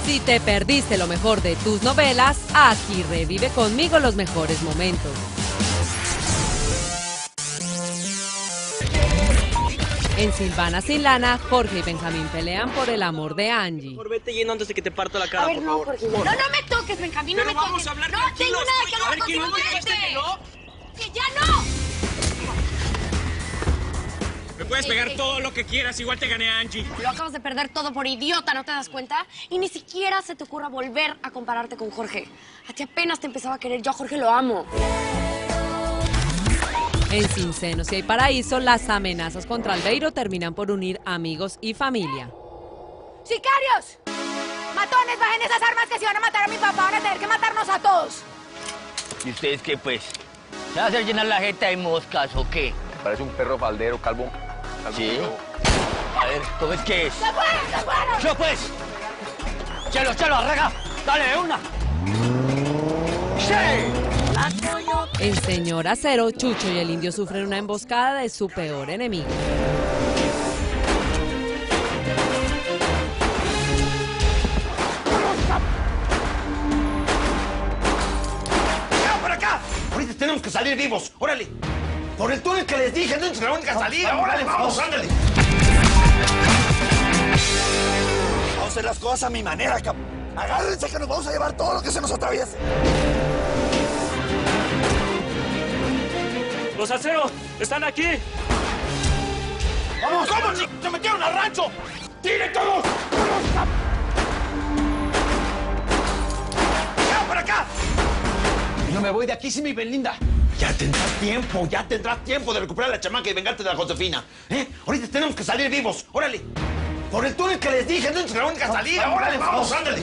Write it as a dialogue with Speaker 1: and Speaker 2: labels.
Speaker 1: Si te perdiste lo mejor de tus novelas, aquí revive conmigo los mejores momentos. En Silvana sin lana, Jorge y Benjamín pelean por el amor de Angie.
Speaker 2: Por vete yendo antes de que te parto la cara,
Speaker 3: A ver,
Speaker 2: por
Speaker 3: no,
Speaker 2: favor.
Speaker 3: Jorge. No me toques, Benjamín, no me toques.
Speaker 2: Vamos a hablar
Speaker 3: no
Speaker 2: tranquilos.
Speaker 3: tengo nada que hablar
Speaker 2: A ver, ¿quién
Speaker 3: contigo,
Speaker 2: no dijiste
Speaker 3: vete.
Speaker 2: que no?
Speaker 3: ¡Que ya no!
Speaker 4: Me puedes pegar todo lo que quieras, igual te gané a Angie.
Speaker 3: Lo acabas de perder todo por idiota, ¿no te das cuenta? Y ni siquiera se te ocurra volver a compararte con Jorge. A ti apenas te empezaba a querer, yo a Jorge lo amo.
Speaker 1: En Sin Senos y Hay Paraíso, las amenazas contra Albeiro terminan por unir amigos y familia.
Speaker 5: ¡Sicarios! ¡Matones, bajen esas armas que si van a matar a mi papá van a tener que matarnos a todos!
Speaker 6: ¿Y ustedes qué, pues? ¿Se va a hacer llenar la jeta de moscas o qué?
Speaker 7: Parece un perro faldero, calvo.
Speaker 6: ¿Sí? A ver, ¿cómo es que es?
Speaker 5: ¡Se fueron, se fueron!
Speaker 6: ¡Yo, pues! ¡Chelo, arrega! ¡Dale, de una! ¡Sí!
Speaker 1: En Señora Cero, Chucho y el Indio sufren una emboscada de su peor enemigo.
Speaker 8: ¡Ya, para acá! Ahorita tenemos que salir vivos, órale. Por el túnel que les dije, no es la única salida, órale, vamos, ándale. Vamos a hacer las cosas a mi manera, agárrense que nos vamos a llevar todo lo que se nos atraviese.
Speaker 2: ¡Los aceros están aquí!
Speaker 8: ¡Vamos! ¿Cómo, chicos? ¡Se metieron al rancho! ¡Tiren todos! ¡Ya, para acá!
Speaker 7: No me voy de aquí sin mi Belinda.
Speaker 8: Ya tendrás tiempo de recuperar a la chamaca y vengarte de la Josefina. Ahorita tenemos que salir vivos, órale. Por el túnel que les dije, no es la única salida, órale, vamos, ándale.